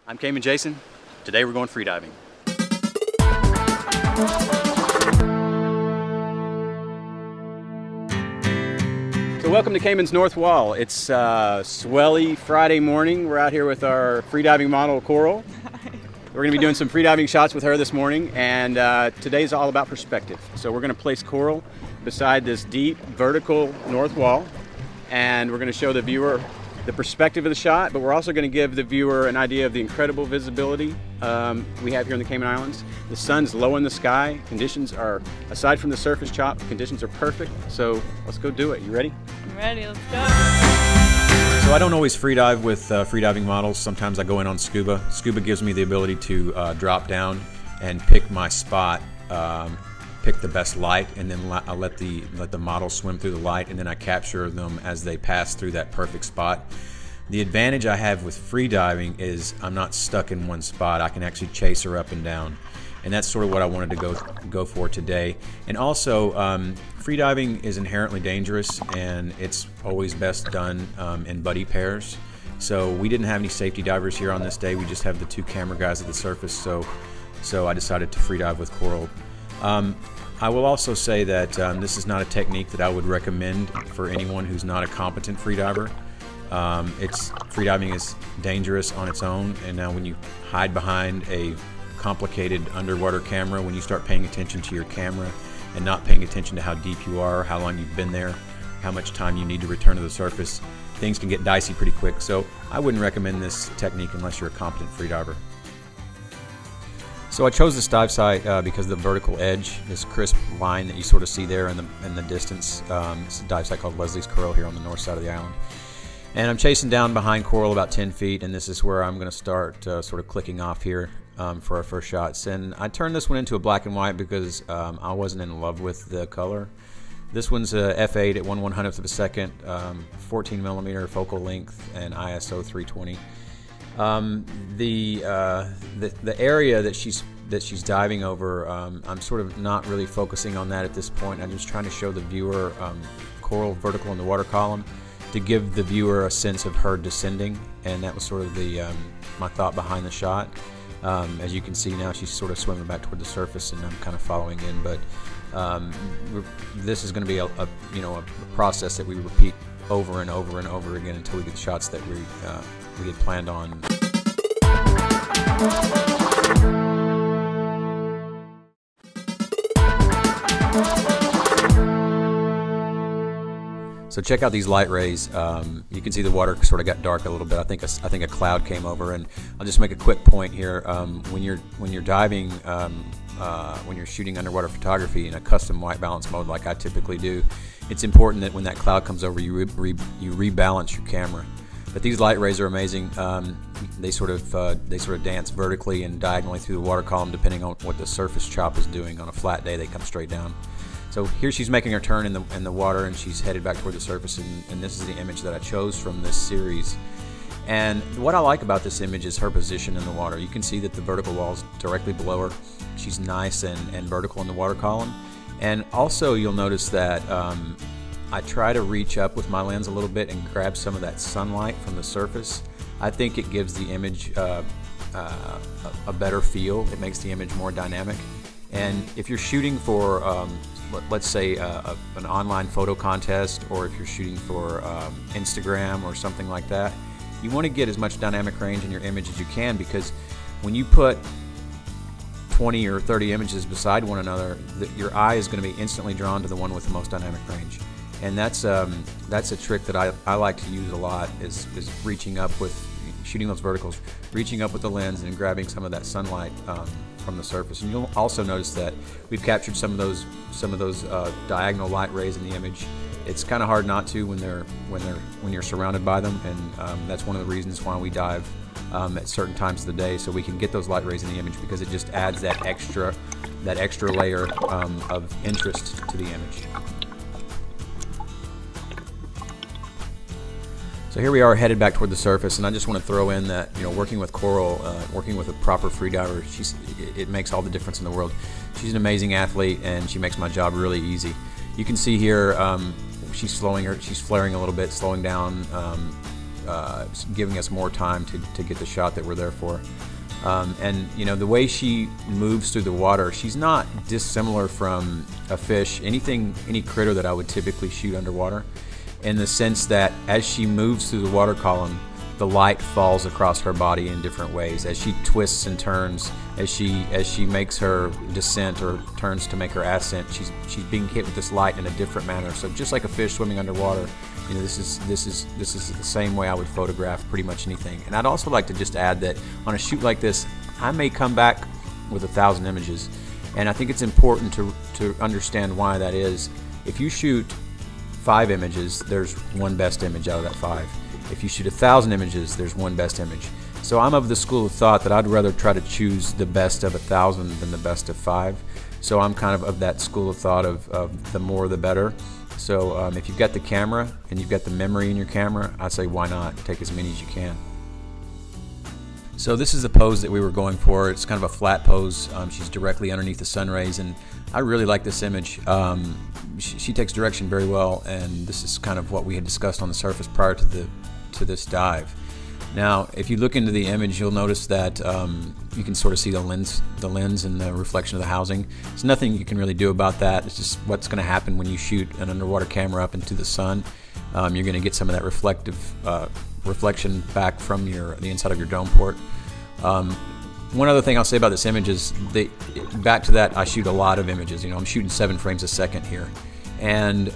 I'm Cayman Jason. Today we're going freediving. So welcome to Cayman's North Wall. It's swelly Friday morning. We're out here with our freediving model, Coral. We're going to be doing some freediving shots with her this morning, and today's all about perspective. So we're going to place Coral beside this deep vertical north wall, and we're going to show the viewer the perspective of the shot, but we're also going to give the viewer an idea of the incredible visibility we have here in the Cayman Islands. The sun's low in the sky. Conditions are, aside from the surface chop, conditions are perfect. So let's go do it. You ready? I'm ready. Let's go. So I don't always freedive with freediving models. Sometimes I go in on scuba. Scuba gives me the ability to drop down and pick my spot, pick the best light, and then I let the model swim through the light, and then I capture them as they pass through that perfect spot. The advantage I have with freediving is I'm not stuck in one spot. I can actually chase her up and down, and that's sort of what I wanted to go for today. And also, freediving is inherently dangerous, and it's always best done in buddy pairs. So we didn't have any safety divers here on this day. We just have the two camera guys at the surface. So I decided to freedive with Coral. I will also say that this is not a technique that I would recommend for anyone who's not a competent freediver. Freediving is dangerous on its own, and now when you hide behind a complicated underwater camera, when you start paying attention to your camera and not paying attention to how deep you are, how long you've been there, how much time you need to return to the surface, things can get dicey pretty quick. So I wouldn't recommend this technique unless you're a competent freediver. So I chose this dive site because of the vertical edge, this crisp line that you sort of see there in the distance. It's a dive site called Leslie's Curl here on the north side of the island. And I'm chasing down behind Coral about 10 feet, and this is where I'm going to start sort of clicking off here for our first shots. And I turned this one into a black and white because I wasn't in love with the color. This one's a f8 at 1/100th of a second, 14 millimeter focal length, and ISO 320. The area that she's diving over, I'm sort of not really focusing on that at this point. I'm just trying to show the viewer Coral vertical in the water column to give the viewer a sense of her descending, and that was sort of my thought behind the shot. As you can see now, she's sort of swimming back toward the surface, and I'm kind of following in. But this is going to be a process that we repeat over and over and over again until we get shots that we had planned on. So check out these light rays. You can see the water sort of got dark a little bit. I think a cloud came over, and I'll just make a quick point here. When you're diving, when you're shooting underwater photography in a custom white balance mode like I typically do, it's important that when that cloud comes over, you rebalance your camera. But these light rays are amazing. They sort of dance vertically and diagonally through the water column depending on what the surface chop is doing. On a flat day, they come straight down. So here she's making her turn in the water, and she's headed back toward the surface, and this is the image that I chose from this series. And what I like about this image is her position in the water. You can see that the vertical wall is directly below her. She's nice and vertical in the water column. And also you'll notice that I try to reach up with my lens a little bit and grab some of that sunlight from the surface. I think it gives the image a better feel. It makes the image more dynamic. And if you're shooting for, let's say, an online photo contest, or if you're shooting for Instagram or something like that, you want to get as much dynamic range in your image as you can, because when you put 20 or 30 images beside one another, your eye is going to be instantly drawn to the one with the most dynamic range. And that's a trick that I like to use a lot, is reaching up with, shooting those verticals, reaching up with the lens and grabbing some of that sunlight from the surface. And you'll also notice that we've captured some of those diagonal light rays in the image. It's kind of hard not to when you're surrounded by them, and that's one of the reasons why we dive at certain times of the day, so we can get those light rays in the image, because it just adds that extra layer of interest to the image. So here we are headed back toward the surface, and I just want to throw in that, working with Coral, working with a proper freediver, it makes all the difference in the world. She's an amazing athlete, and she makes my job really easy. You can see here she's flaring a little bit, slowing down, giving us more time to get the shot that we're there for. And you know, the way she moves through the water, she's not dissimilar from a fish, any critter that I would typically shoot underwater, in the sense that as she moves through the water column, the light falls across her body in different ways. As she twists and turns, as she makes her descent or turns to make her ascent, she's being hit with this light in a different manner. So just like a fish swimming underwater, you know, this is the same way I would photograph pretty much anything. And I'd also like to just add that on a shoot like this, I may come back with 1,000 images, and I think it's important to understand why that is. If you shoot 5 images, there's one best image out of that 5. If you shoot 1,000 images, there's one best image. So I'm of the school of thought that I'd rather try to choose the best of 1,000 than the best of 5. So I'm kind of that school of thought of the more the better. So if you've got the camera and you've got the memory in your camera, I'd say why not take as many as you can. So this is the pose that we were going for. It's kind of a flat pose. She's directly underneath the sun rays, and I really like this image. She takes direction very well, and this is kind of what we had discussed on the surface prior to this dive. Now, if you look into the image, you'll notice that you can sort of see the lens and the reflection of the housing. There's nothing you can really do about that. It's just what's going to happen when you shoot an underwater camera up into the sun. You're going to get some of that reflection back from the inside of your dome port. One other thing I'll say about this image is back to that, I shoot a lot of images. You know, I'm shooting 7 frames a second here, and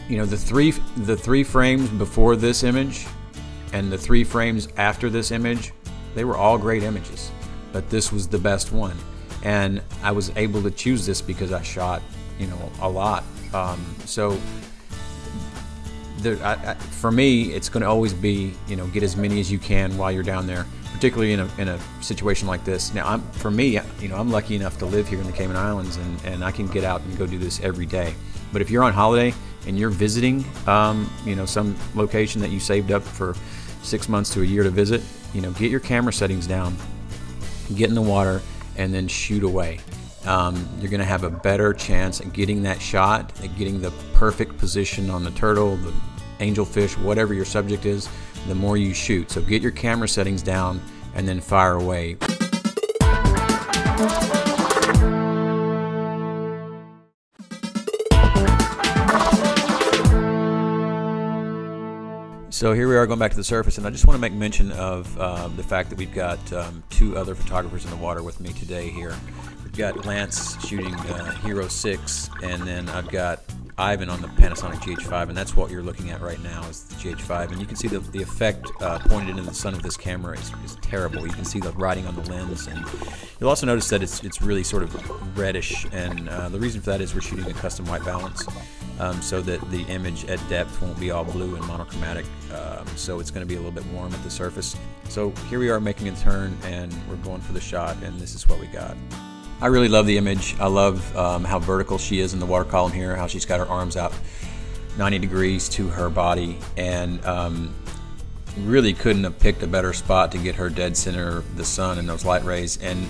you know, the three frames before this image and the 3 frames after this image, they were all great images, but this was the best one. And I was able to choose this because I shot, you know, a lot. So for me, it's going to always be, you know, get as many as you can while you're down there, particularly in a situation like this. Now, for me, you know, I'm lucky enough to live here in the Cayman Islands, and I can get out and go do this every day. But if you're on holiday and you're visiting, you know, some location that you saved up for 6 months to a year to visit, you know, get your camera settings down, get in the water, and then shoot away. You're going to have a better chance at getting that shot, at getting the perfect position on the turtle, the angelfish, whatever your subject is, the more you shoot. So get your camera settings down and then fire away. So here we are going back to the surface, and I just want to make mention of the fact that we've got 2 other photographers in the water with me today here. We've got Lance shooting Hero 6, and then I've got Ivan on the Panasonic GH5, and that's what you're looking at right now is the GH5. And you can see the effect pointed into the sun of this camera is terrible. You can see the writing on the lens, and you'll also notice that it's really sort of reddish, and the reason for that is we're shooting a custom white balance. So that the image at depth won't be all blue and monochromatic, so it's going to be a little bit warm at the surface. So here we are making a turn, and we're going for the shot, and this is what we got. I really love the image. I love how vertical she is in the water column here, how she's got her arms out 90 degrees to her body, and really couldn't have picked a better spot to get her dead center of the sun and those light rays. And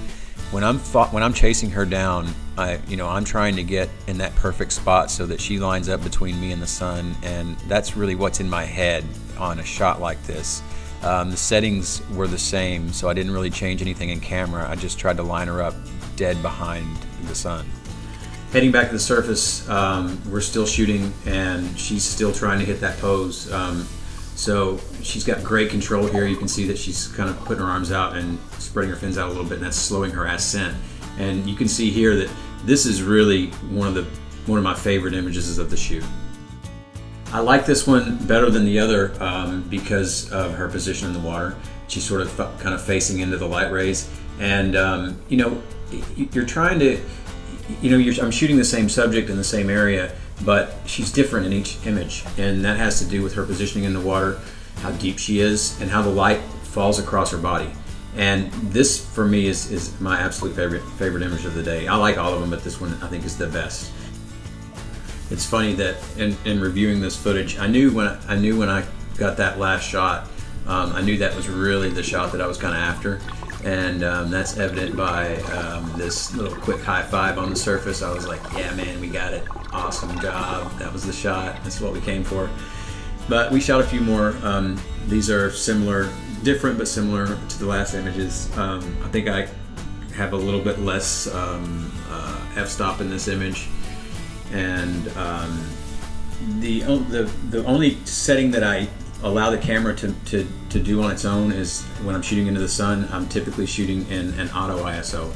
when I'm chasing her down, I'm trying to get in that perfect spot so that she lines up between me and the sun, and that's really what's in my head on a shot like this. The settings were the same, so I didn't really change anything in camera. I just tried to line her up dead behind the sun. Heading back to the surface, we're still shooting, and she's still trying to hit that pose. So she's got great control here. You can see that she's kind of putting her arms out and spreading her fins out a little bit, and that's slowing her ascent. And you can see here that this is really one of my favorite images of the shoot. I like this one better than the other because of her position in the water. She's sort of kind of facing into the light rays, and you're trying to, I'm shooting the same subject in the same area, but she's different in each image, and that has to do with her positioning in the water, how deep she is, and how the light falls across her body. And this, for me, is my absolute favorite image of the day. I like all of them, but this one I think is the best. It's funny that in reviewing this footage, I knew when I got that last shot, I knew that was really the shot that I was kind of after, and that's evident by this little quick high five on the surface. I was like, yeah, man, we got it. Awesome job. That was the shot. That's what we came for. But we shot a few more. These are similar, different but similar to the last images. I think I have a little bit less f-stop in this image, and the only setting that I allow the camera to do on its own is when I'm shooting into the sun. I'm typically shooting in an auto ISO,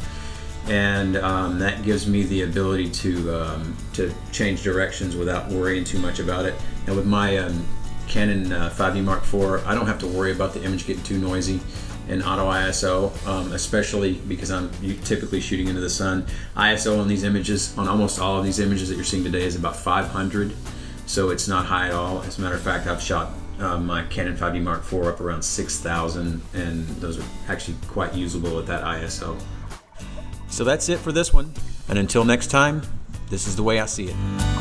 and that gives me the ability to change directions without worrying too much about it. And with my Canon 5D Mark IV, I don't have to worry about the image getting too noisy in auto ISO, especially because I'm typically shooting into the sun. ISO on these images, on almost all of these images that you're seeing today, is about 500, so it's not high at all. As a matter of fact, I've shot my Canon 5D Mark IV up around 6,000, and those are actually quite usable at that ISO. So that's it for this one, and until next time, this is the way I see it.